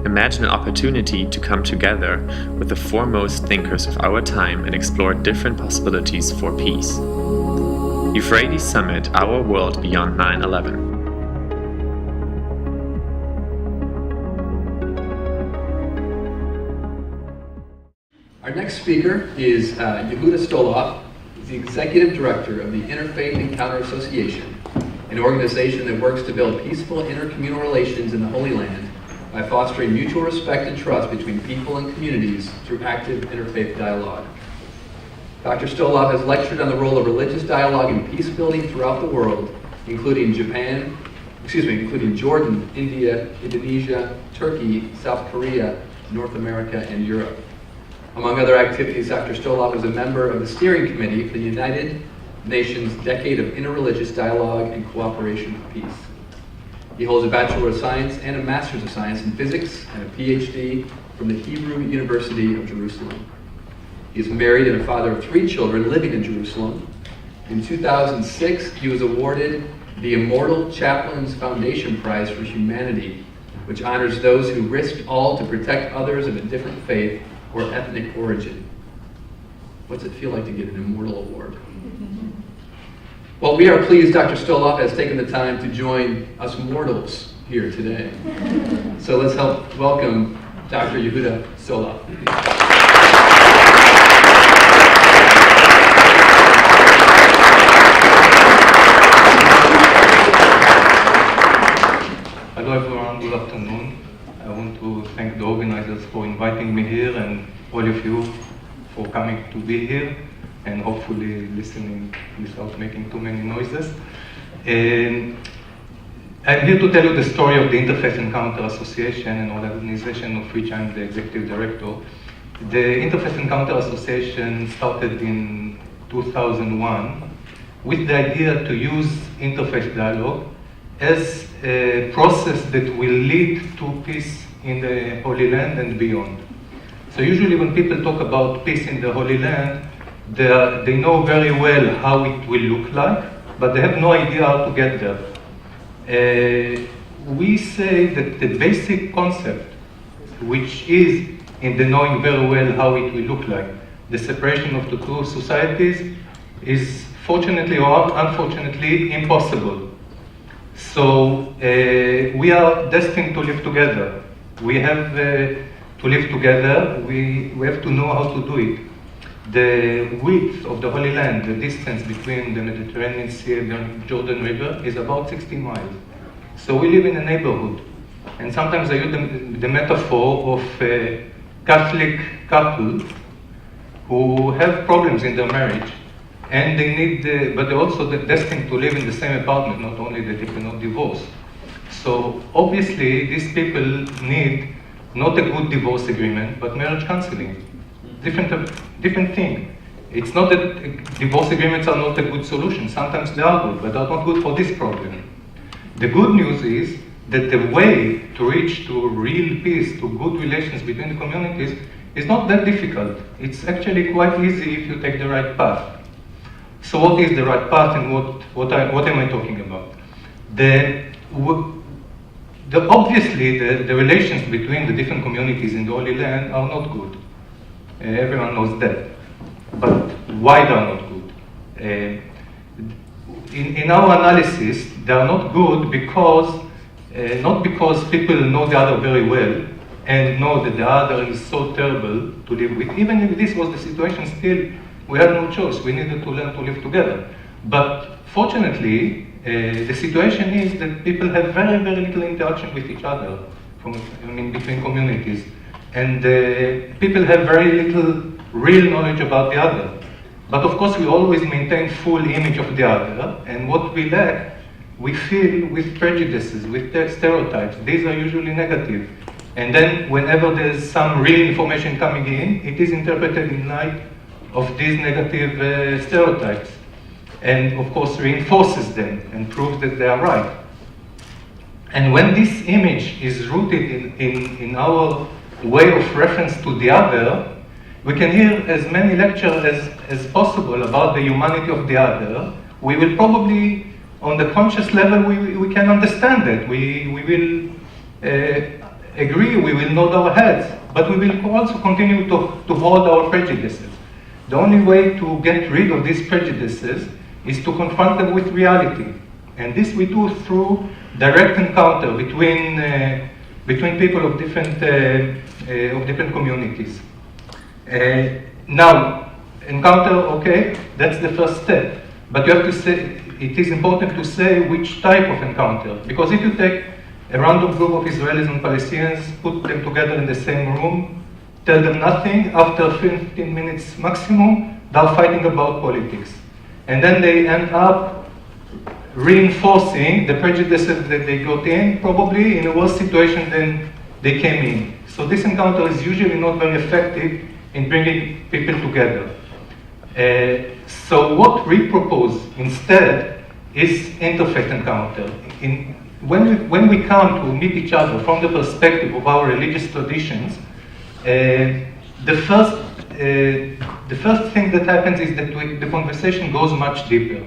imagine an opportunity to come together with the foremost thinkers of our time and explore different possibilities for peace. Euphrates Summit, Our World Beyond 9/11. Our next speaker is Yehuda Stolov. He's the Executive Director of the Interfaith Encounter Association, an organization that works to build peaceful intercommunal relations in the Holy Land by fostering mutual respect and trust between people and communities through active interfaith dialogue. Dr. Stolov has lectured on the role of religious dialogue in peace building throughout the world, including Jordan, India, Indonesia, Turkey, South Korea, North America, and Europe. Among other activities, Dr. Stolov is a member of the steering committee for the United Nations Decade of Interreligious Dialogue and Cooperation for Peace. He holds a Bachelor of Science and a Master's of Science in Physics and a PhD from the Hebrew University of Jerusalem. He is married and a father of 3 children living in Jerusalem. In 2006, he was awarded the Immortal Chaplains Foundation Prize for Humanity, which honors those who risked all to protect others of a different faith or ethnic origin. What's it feel like to get an Immortal Award? Well, we are pleased Dr. Stolov has taken the time to join us mortals here today. So let's help welcome Dr. Yehuda Stolov. Hello everyone, good afternoon. I want to thank the organizers for inviting me here and all of you for coming to be here and hopefully listening without making too many noises. I'm here to tell you the story of the Interfaith Encounter Association, an organization of which I'm the executive director. The Interfaith Encounter Association started in 2001 with the idea to use interfaith dialogue as a process that will lead to peace in the Holy Land and beyond. So usually when people talk about peace in the Holy Land, they know very well how it will look like, but they have no idea how to get there. We say that the basic concept, which is in the knowing very well how it will look like, the separation of the 2 societies, is fortunately or unfortunately impossible. So we are destined to live together. We have to live together. We have to know how to do it. The width of the Holy Land, the distance between the Mediterranean Sea and the Jordan River, is about 60 miles. So we live in a neighborhood. And sometimes I use the metaphor of a Catholic couple who have problems in their marriage, and they need, but they're also destined to live in the same apartment, not only that they cannot divorce. So obviously these people need not a good divorce agreement, but marriage counseling. Different thing. It's not that divorce agreements are not a good solution. Sometimes they are good, but they're not good for this problem. The good news is that the way to reach to real peace, to good relations between the communities, is not that difficult. It's actually quite easy if you take the right path. So what is the right path and what am I talking about? Obviously, the relations between the different communities in the Holy Land are not good. Everyone knows that. But why they are not good? In our analysis, they are not good because, not because people know the other very well and know that the other is so terrible to live with. Even if this was the situation, still we had no choice. We needed to learn to live together. But fortunately, the situation is that people have very, very little interaction with each other between communities. And people have very little real knowledge about the other. But of course, we always maintain full image of the other. And what we lack, we fill with prejudices, with stereotypes. These are usually negative. And then whenever there's some real information coming in, it is interpreted in light of these negative stereotypes. And of course reinforces them and proves that they are right. And when this image is rooted in our way of reference to the other, we can hear as many lectures as possible about the humanity of the other. We will probably, on the conscious level, we can understand it. We will agree, we will nod our heads, but we will also continue to hold our prejudices. The only way to get rid of these prejudices is to confront them with reality. And this we do through direct encounter between people of different communities. Now, encounter, okay, that's the first step. But you have to say, it is important to say which type of encounter. Because if you take a random group of Israelis and Palestinians, put them together in the same room, tell them nothing, after 15 minutes maximum, they're fighting about politics. And then they end up reinforcing the prejudices that they got in, probably in a worse situation than they came in. So this encounter is usually not very effective in bringing people together. So what we propose instead is interfaith encounter. When we come to meet each other from the perspective of our religious traditions, the first thing that happens is that the conversation goes much deeper,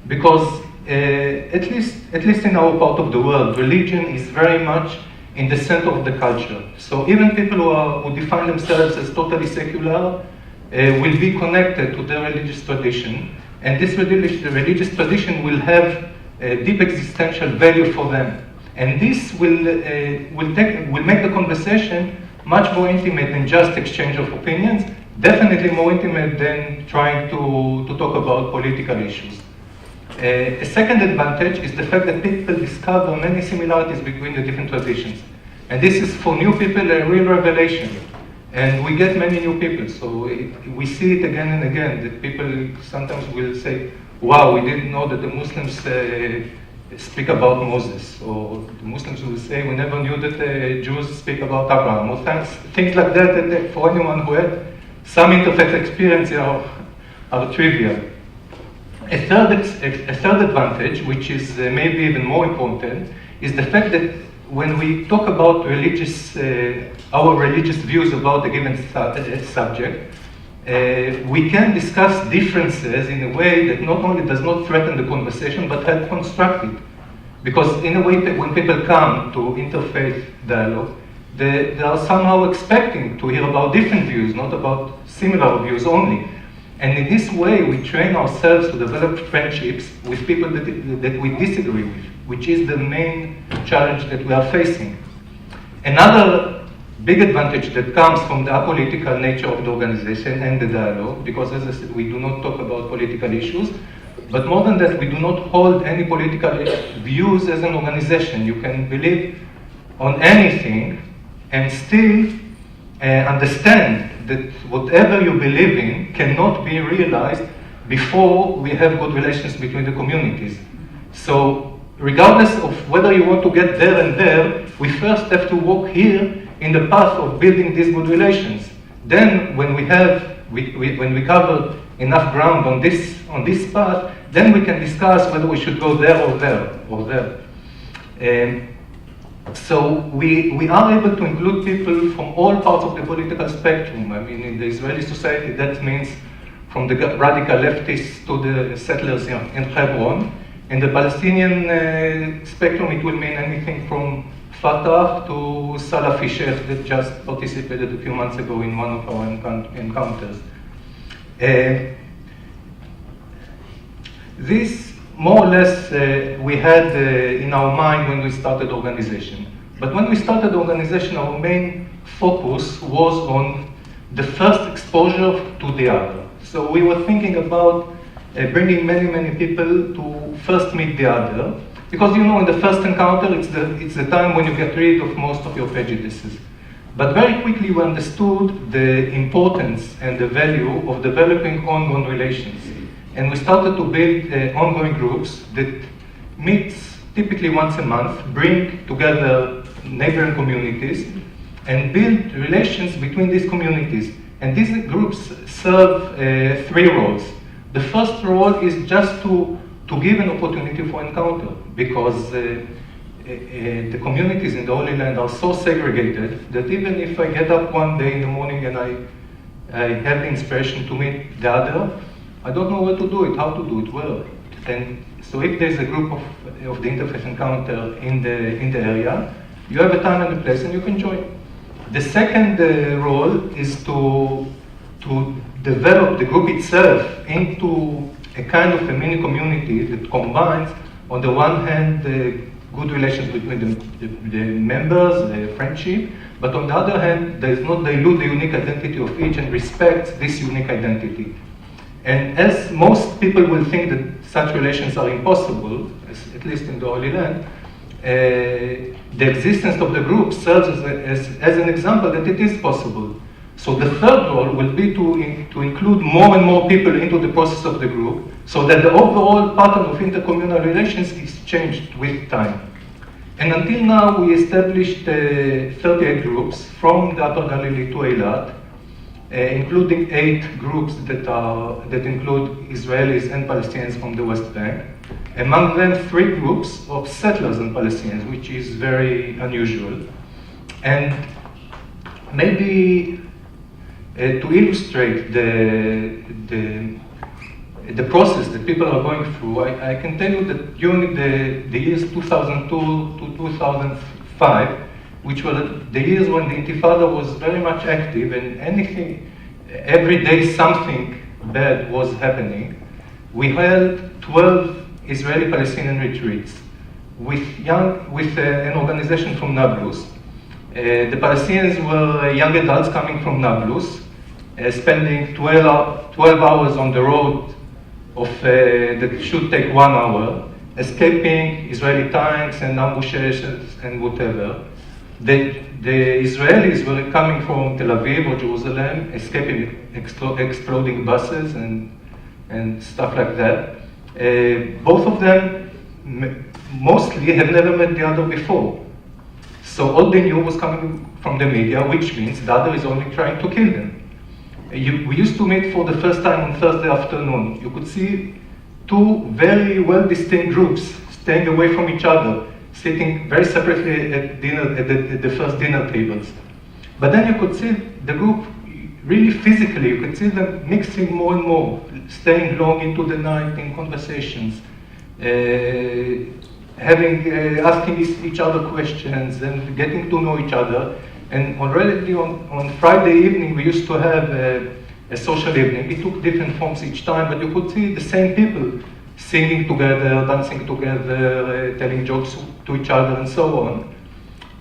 because at least in our part of the world, religion is very much in the center of the culture. So even people who define themselves as totally secular will be connected to their religious tradition, and this religious tradition will have deep existential value for them. And this will make the conversation much more intimate than just exchange of opinions, definitely more intimate than trying to talk about political issues. A second advantage is the fact that people discover many similarities between the different traditions. And this is for new people a real revelation. And we get many new people, so we see it again and again, that people sometimes will say, wow, we didn't know that the Muslims speak about Moses, or the Muslims will say, we never knew that the Jews speak about Abraham, or things like that for anyone who had some interfaith experience are trivial. A third advantage, which is maybe even more important, is the fact that when we talk about our religious views about a given subject, we can discuss differences in a way that not only does not threaten the conversation, but help construct it. Because in a way, when people come to interfaith dialogue, they are somehow expecting to hear about different views, not about similar views only. And in this way, we train ourselves to develop friendships with people that we disagree with, which is the main challenge that we are facing. Another big advantage that comes from the apolitical nature of the organization and the dialogue, because as I said, we do not talk about political issues, but more than that, we do not hold any political views as an organization. You can believe on anything and still understand that whatever you believe in cannot be realized before we have good relations between the communities. So regardless of whether you want to get there and there, we first have to walk here in the path of building these good relations. Then when we cover enough ground on this path, then we can discuss whether we should go there or there or there. So we are able to include people from all parts of the political spectrum. I mean, in the Israeli society, that means from the radical leftists to the settlers in Hebron. In the Palestinian spectrum, it will mean anything from Fatah to Salafi Sheikh that just participated a few months ago in one of our encounters. This more or less we had in our mind when we started the organization. But when we started the organization, our main focus was on the first exposure to the other. So we were thinking about bringing many people to first meet the other, because in the first encounter, it's the time when you get rid of most of your prejudices. But very quickly we understood the importance and the value of developing ongoing relations. And we started to build ongoing groups that meet typically once a month, bring together neighboring communities, and build relations between these communities. And these groups serve three roles. The first role is just to give an opportunity for encounter, because the communities in the Holy Land are so segregated that even if I get up one day in the morning and I have the inspiration to meet the other, I don't know where to do it, how to do it, where. And so if there's a group of the interfaith encounter in the area, You have a time and a place, and you can join. The second role is to develop the group itself into a kind of a mini community that combines, on the one hand, the good relations between the members, the friendship, but on the other hand, does not dilute the unique identity of each and respects this unique identity. And as most people will think that such relations are impossible, at least in the Holy Land, the existence of the group serves as an example that it is possible. So the third role will be to include more and more people into the process of the group, so that the overall pattern of intercommunal relations is changed with time. And until now, we established 38 groups from the Upper Galilee to Eilat, including 8 groups that include Israelis and Palestinians from the West Bank. Among them, 3 groups of settlers and Palestinians, which is very unusual. And maybe to illustrate the process that people are going through, I can tell you that during the years 2002 to 2005, which were the years when the Intifada was very much active and every day something bad was happening, we held 12 Israeli-Palestinian retreats with an organization from Nablus. The Palestinians were young adults coming from Nablus, spending 12 hours on the road that should take 1 hour, escaping Israeli tanks and ambushes and whatever. The Israelis were coming from Tel Aviv or Jerusalem, escaping exploding buses and stuff like that. Both of them mostly had never met the other before. So all they knew was coming from the media, which means the other is only trying to kill them. We used to meet for the first time on Thursday afternoon. You could see 2 very well-distinct groups staying away from each other, sitting very separately at dinner at the first dinner tables. But then you could see the group really physically. You could see them mixing more and more, staying long into the night in conversations, asking each other questions and getting to know each other. And already on Friday evening, we used to have a social evening. It took different forms each time, but you could see the same people singing together, dancing together, telling jokes to each other, and so on.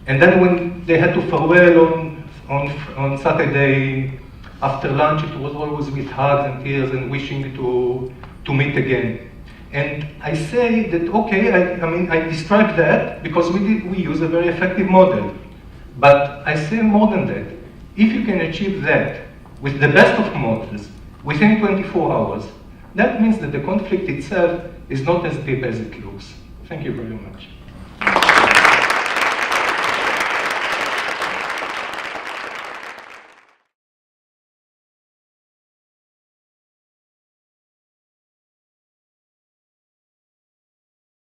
And then when they had to farewell on Saturday after lunch, it was always with hugs and tears and wishing to meet again. And I say that, okay, I describe that because we use a very effective model. But I say more than that. If you can achieve that with the best of models within 24 hours, that means that the conflict itself is not as deep as it looks. Thank you very much.